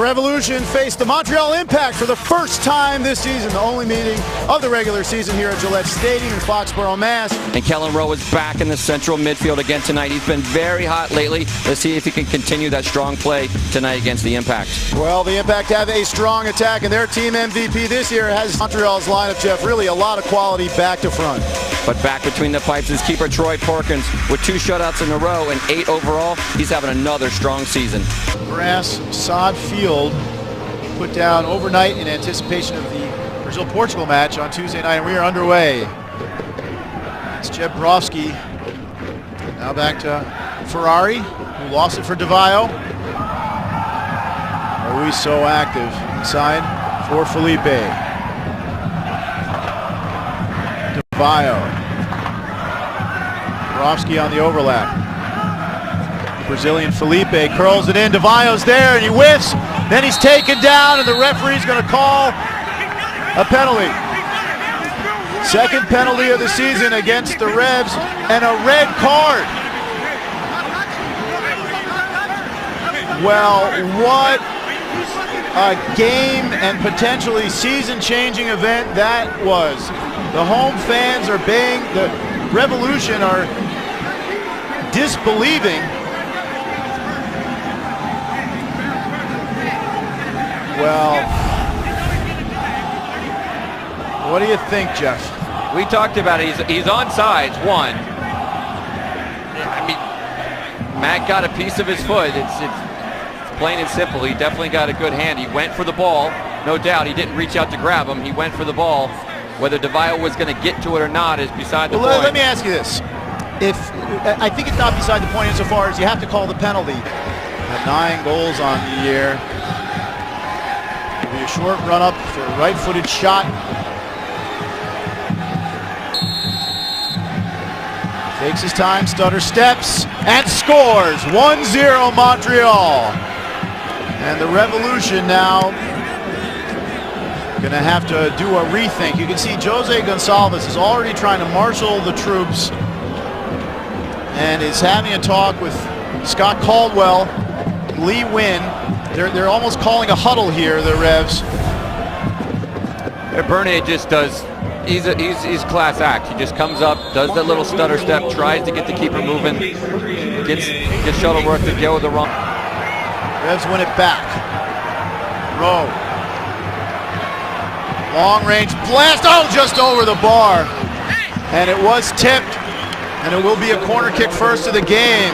The Revolution faced the Montreal Impact for the first time this season, the only meeting of the regular season here at Gillette Stadium in Foxborough, Mass. And Kellen Rowe is back in the central midfield again tonight. He's been very hot lately. Let's see if he can continue that strong play tonight against the Impact. Well, the Impact have a strong attack, and their team MVP this year has Montreal's lineup, Jeff. Really a lot of quality back to front. But back between the pipes is keeper Troy Porkins with 2 shutouts in a row and 8 overall. He's having another strong season. Grass sod field put down overnight in anticipation of the Brazil-Portugal match on Tuesday night, and we are underway. It's Jeb Brofsky. Now back to Ferrari, who lost it for DeVayo. Always so active inside for Felipe. DeVayo. Brofsky on the overlap. Brazilian Felipe curls it in. DeVayo's there and he whiffs. Then he's taken down and the referee's going to call a penalty. Second penalty of the season against the Revs and a red card. Well, what a game and potentially season-changing event that was. The home fans are baying. The Revolution are disbelieving. Well, what do you think, Jeff? We talked about it. He's on sides, one. I mean, Matt got a piece of his foot. It's plain and simple. He definitely got a good hand. He went for the ball, no doubt. He didn't reach out to grab him. He went for the ball. Whether DeVayo was going to get to it or not is beside the point. Let me ask you this. I think it's not beside the point insofar as you have to call the penalty. 9 goals on the year. It'll be a short run up for a right-footed shot. Takes his time, stutter steps, and scores! 1-0 Montreal. And the Revolution now going to have to do a rethink. You can see Jose Gonçalves is already trying to marshal the troops and is having a talk with Scott Caldwell, Lee Wynn. They're almost calling a huddle here, the Revs. Bernier just does, he's class act. He just comes up, does that little stutter step, tries to get the keeper moving, gets Shuttleworth to go the wrong. Revs win it back. Rowe. Long range blast, oh, just over the bar. And it was tipped, and it will be a corner kick first of the game.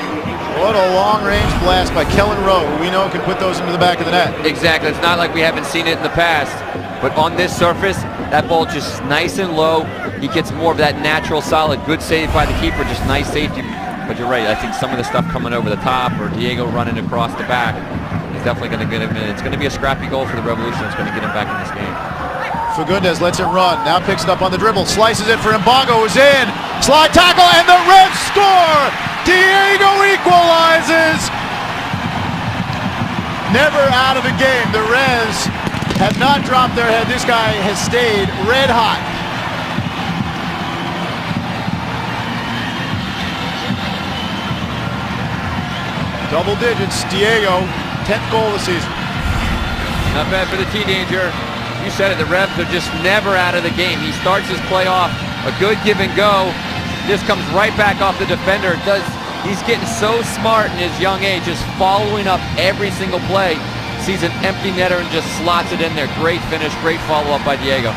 What a long range blast by Kellen Rowe, who we know can put those into the back of the net. Exactly, it's not like we haven't seen it in the past, but on this surface, that ball just nice and low. He gets more of that natural, solid, good save by the keeper, just nice safety. But you're right, I think some of the stuff coming over the top or Diego running across the back is definitely going to get him in. It's going to be a scrappy goal for the Revolution. It's going to get him back in this game. Fagundes lets it run, now picks it up on the dribble, slices it for Mbongo, who's in, slide tackle, and the Revs score! Diego equalizes! Never out of the game. The Revs have not dropped their head. This guy has stayed red hot. Double digits, Diego, 10th goal of the season. Not bad for the teenager. You said it, the Revs are just never out of the game. He starts his play off, a good give and go. This comes right back off the defender. He's getting so smart in his young age, just following up every single play. Sees an empty netter and just slots it in there. Great finish, great follow-up by Diego.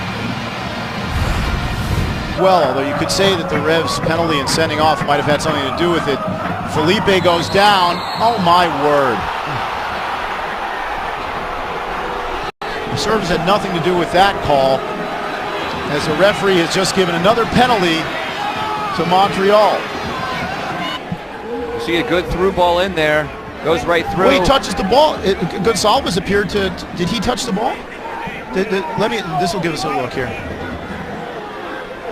Well, although you could say that the Revs penalty and sending off might have had something to do with it. Felipe goes down. Oh my word. Service had nothing to do with that call, as the referee has just given another penalty to Montreal. You see a good through ball in there, goes right through. Well, he touches the ball. Gonçalves appeared to. Did he touch the ball? This will give us a look here.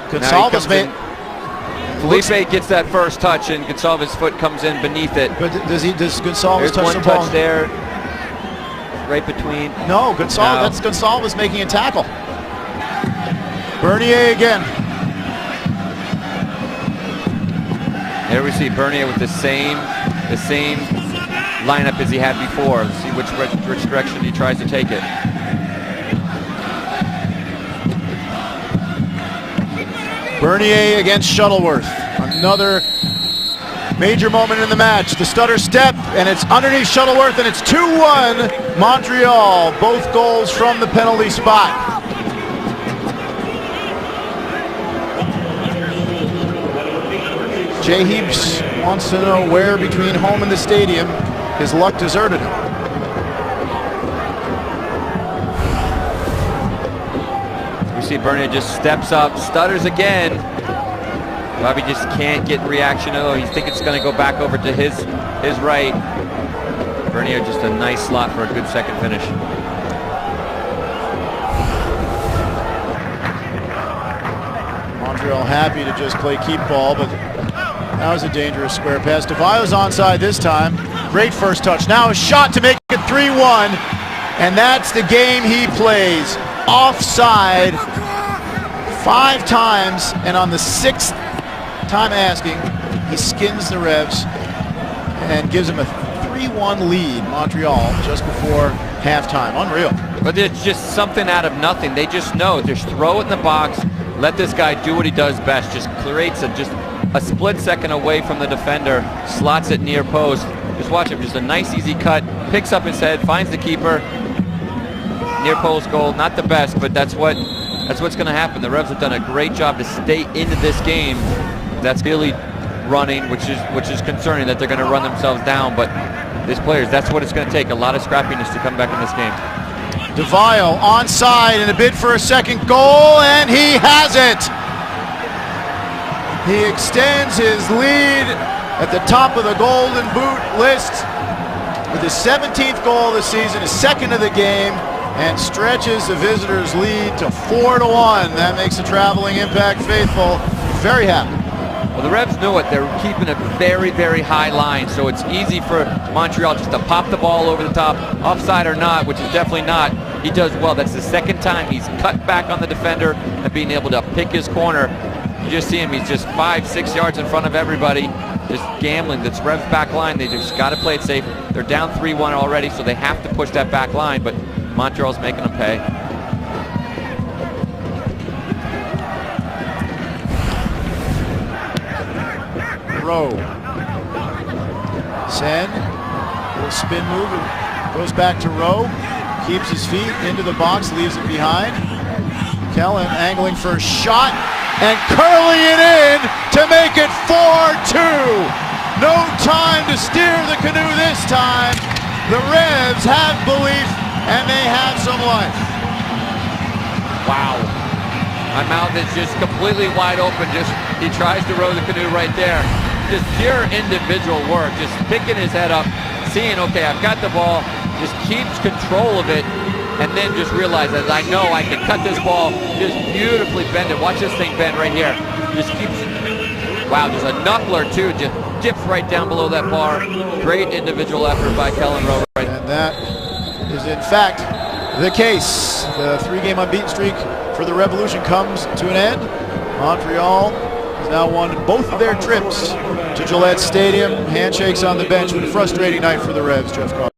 Gonçalves made. Felipe gets that first touch, and Gonçalves' foot comes in beneath it. But does Gonçalves touch the ball? There's one touch there. Right between. No, Gonçalves. That's Gonçalves making a tackle. Bernier again. There we see Bernier with the same lineup as he had before. Let's see which direction he tries to take it. Bernier against Shuttleworth. Another major moment in the match. The stutter step, and it's underneath Shuttleworth, and it's 2-1 Montreal. Both goals from the penalty spot. Jay Heaps wants to know where between home and the stadium his luck deserted him. You see Bernier just steps up, stutters again. Bobby just can't get reaction. Oh, he thinks it's going to go back over to his right. Bernier just a nice slot for a good second finish. Montreal happy to just play keep ball, but that was a dangerous square pass. DeVio's onside this time. Great first touch. Now a shot to make it 3-1, and that's the game he plays. Offside 5 times, and on the 6th time asking, he skins the Revs and gives him a 3-1 lead, Montreal, just before halftime. Unreal. But it's just something out of nothing. They just know. Just throw it in the box. Let this guy do what he does best. Just creates just a split second away from the defender. Slots it near post. Just watch him. Just a nice easy cut. Picks up his head. Finds the keeper. Near post goal. Not the best, but that's what's going to happen. The Revs have done a great job to stay into this game. That's really running, which is concerning that they're going to run themselves down. But these players, that's what it's going to take. A lot of scrappiness to come back in this game. DeVio onside in a bid for a second goal, and he has it. He extends his lead at the top of the Golden Boot list with his 17th goal of the season, his second of the game, and stretches the visitors' lead to 4-1. That makes the traveling Impact faithful very happy. Well, the Revs knew it. They're keeping a very, very high line, so it's easy for Montreal just to pop the ball over the top, offside or not, which is definitely not. He does well. That's the second time he's cut back on the defender and being able to pick his corner. You just see him. He's just 5-6 yards in front of everybody, just gambling. That's Revs back line. They just got to play it safe. They're down 3-1 already, so they have to push that back line, but Montreal's making them pay. Rowe. Sen, little spin move, goes back to Rowe, keeps his feet into the box, leaves it behind. Kellen angling for a shot and curling it in to make it 4-2. No time to steer the canoe this time. The Revs have belief and they have some life. Wow. My mouth is just completely wide open. He tries to row the canoe right there. Just pure individual work, just picking his head up, seeing, okay, I've got the ball, just keeps control of it, and then just realizes, I know I can cut this ball, just beautifully bend it. Watch this thing bend right here. Just keeps, wow, just a knuckler too, just dips right down below that bar. Great individual effort by Kellen Rowe. And that is in fact the case. The 3-game unbeaten streak for the Revolution comes to an end. Montreal has now won both of their trips to Gillette Stadium. Handshakes on the bench, but a frustrating night for the Revs, Jeff Carter.